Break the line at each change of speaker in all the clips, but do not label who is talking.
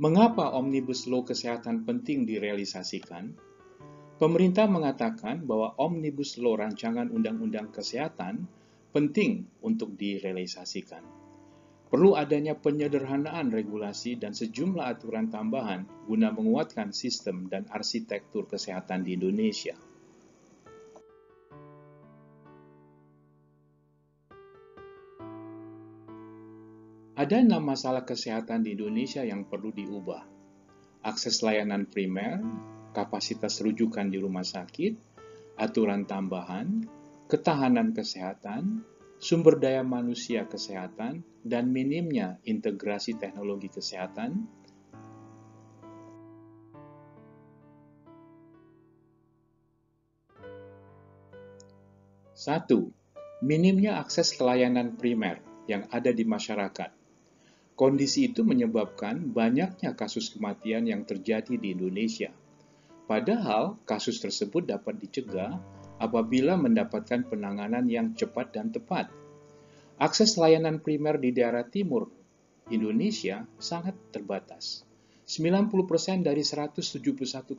Mengapa Omnibus Law Kesehatan penting direalisasikan? Pemerintah mengatakan bahwa Omnibus Law Rancangan Undang-Undang Kesehatan penting untuk direalisasikan. Perlu adanya penyederhanaan regulasi dan sejumlah aturan tambahan guna menguatkan sistem dan arsitektur kesehatan di Indonesia. Ada 6 masalah kesehatan di Indonesia yang perlu diubah. Akses layanan primer, kapasitas rujukan di rumah sakit, aturan tambahan, ketahanan kesehatan, sumber daya manusia kesehatan, dan minimnya integrasi teknologi kesehatan. Satu, minimnya akses ke layanan primer yang ada di masyarakat. Kondisi itu menyebabkan banyaknya kasus kematian yang terjadi di Indonesia. Padahal kasus tersebut dapat dicegah apabila mendapatkan penanganan yang cepat dan tepat. Akses layanan primer di daerah timur Indonesia sangat terbatas. 90% dari 171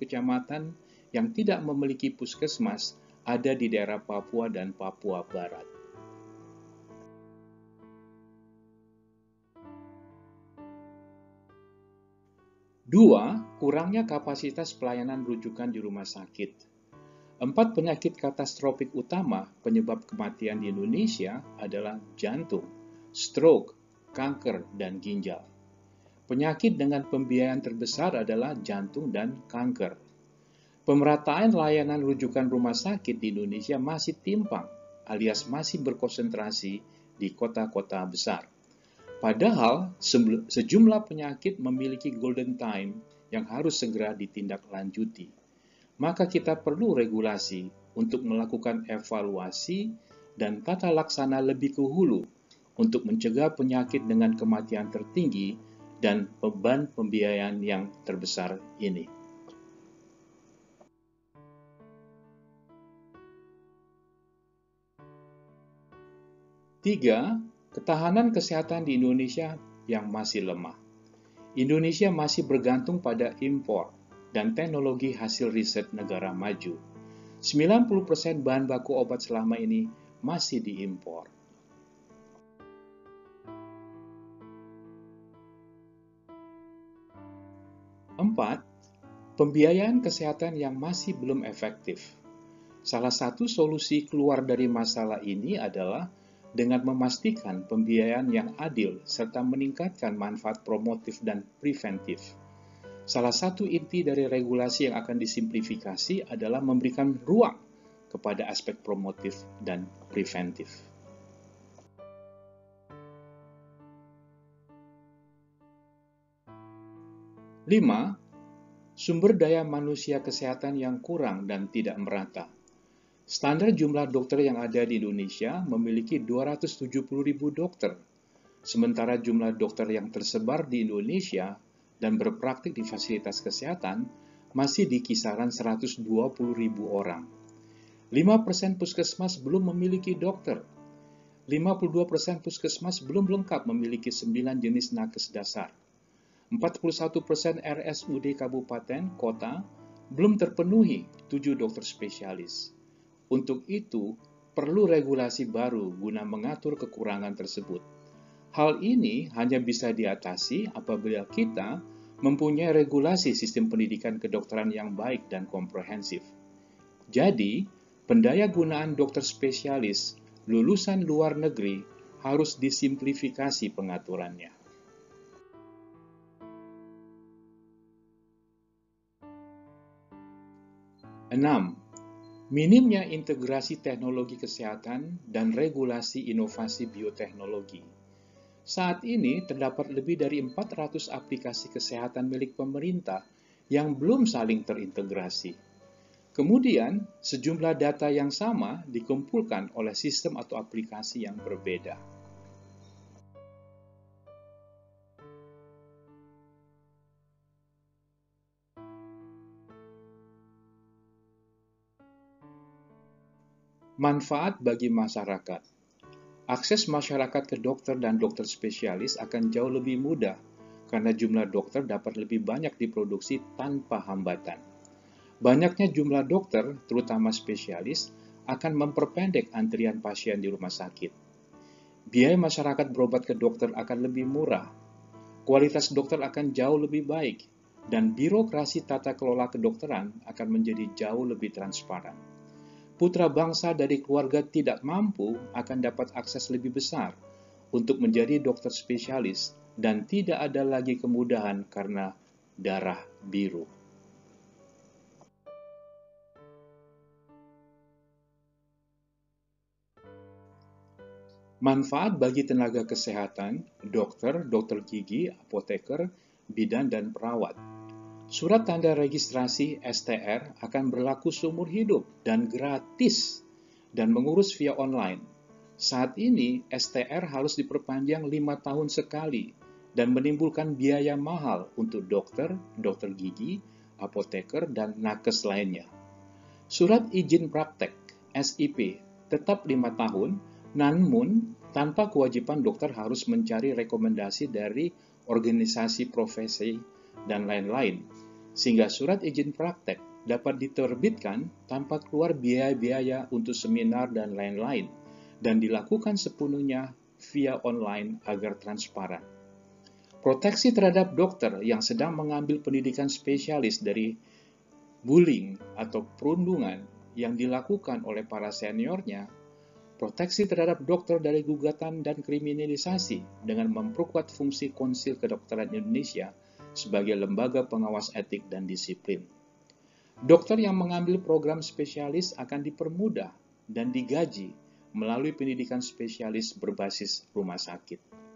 kecamatan yang tidak memiliki puskesmas ada di daerah Papua dan Papua Barat. Dua, kurangnya kapasitas pelayanan rujukan di rumah sakit. 4 penyakit katastrofik utama penyebab kematian di Indonesia adalah jantung, stroke, kanker, dan ginjal. Penyakit dengan pembiayaan terbesar adalah jantung dan kanker. Pemerataan layanan rujukan rumah sakit di Indonesia masih timpang, alias masih berkonsentrasi di kota-kota besar. Padahal sejumlah penyakit memiliki golden time yang harus segera ditindaklanjuti. Maka kita perlu regulasi untuk melakukan evaluasi dan tata laksana lebih ke hulu untuk mencegah penyakit dengan kematian tertinggi dan beban pembiayaan yang terbesar ini. Tiga, ketahanan kesehatan di Indonesia yang masih lemah. Indonesia masih bergantung pada impor dan teknologi hasil riset negara maju. 90% bahan baku obat selama ini masih diimpor. Empat, pembiayaan kesehatan yang masih belum efektif. Salah satu solusi keluar dari masalah ini adalah dengan memastikan pembiayaan yang adil serta meningkatkan manfaat promotif dan preventif. Salah satu inti dari regulasi yang akan disimplifikasi adalah memberikan ruang kepada aspek promotif dan preventif. Lima, sumber daya manusia kesehatan yang kurang dan tidak merata. Standar jumlah dokter yang ada di Indonesia memiliki 270.000 dokter, sementara jumlah dokter yang tersebar di Indonesia dan berpraktik di fasilitas kesehatan masih di kisaran 120.000 orang. 5% puskesmas belum memiliki dokter. 52% puskesmas belum lengkap memiliki 9 jenis nakes dasar. 41% RSUD kabupaten kota belum terpenuhi 7 dokter spesialis. Untuk itu, perlu regulasi baru guna mengatur kekurangan tersebut. Hal ini hanya bisa diatasi apabila kita mempunyai regulasi sistem pendidikan kedokteran yang baik dan komprehensif. Jadi, pendayagunaan dokter spesialis lulusan luar negeri harus disimplifikasi pengaturannya. 6. Minimnya integrasi teknologi kesehatan dan regulasi inovasi bioteknologi. Saat ini terdapat lebih dari 400 aplikasi kesehatan milik pemerintah yang belum saling terintegrasi. Kemudian, sejumlah data yang sama dikumpulkan oleh sistem atau aplikasi yang berbeda. Manfaat bagi masyarakat. Akses masyarakat ke dokter dan dokter spesialis akan jauh lebih mudah karena jumlah dokter dapat lebih banyak diproduksi tanpa hambatan. Banyaknya jumlah dokter, terutama spesialis, akan memperpendek antrian pasien di rumah sakit. Biaya masyarakat berobat ke dokter akan lebih murah, kualitas dokter akan jauh lebih baik, dan birokrasi tata kelola kedokteran akan menjadi jauh lebih transparan. Putra bangsa dari keluarga tidak mampu akan dapat akses lebih besar untuk menjadi dokter spesialis dan tidak ada lagi kemudahan karena darah biru. Manfaat bagi tenaga kesehatan, dokter, dokter gigi, apoteker, bidan, dan perawat. Surat tanda registrasi STR akan berlaku seumur hidup dan gratis dan mengurus via online. Saat ini, STR harus diperpanjang 5 tahun sekali dan menimbulkan biaya mahal untuk dokter, dokter gigi, apoteker, dan nakes lainnya. Surat izin praktek SIP tetap 5 tahun, namun tanpa kewajiban dokter harus mencari rekomendasi dari organisasi profesi dan lain-lain, sehingga surat izin praktek dapat diterbitkan tanpa keluar biaya-biaya untuk seminar dan lain-lain, dan dilakukan sepenuhnya via online agar transparan. Proteksi terhadap dokter yang sedang mengambil pendidikan spesialis dari bullying atau perundungan yang dilakukan oleh para seniornya, proteksi terhadap dokter dari gugatan dan kriminalisasi dengan memperkuat fungsi Konsil Kedokteran Indonesia sebagai lembaga pengawas etik dan disiplin. Dokter yang mengambil program spesialis akan dipermudah dan digaji melalui pendidikan spesialis berbasis rumah sakit.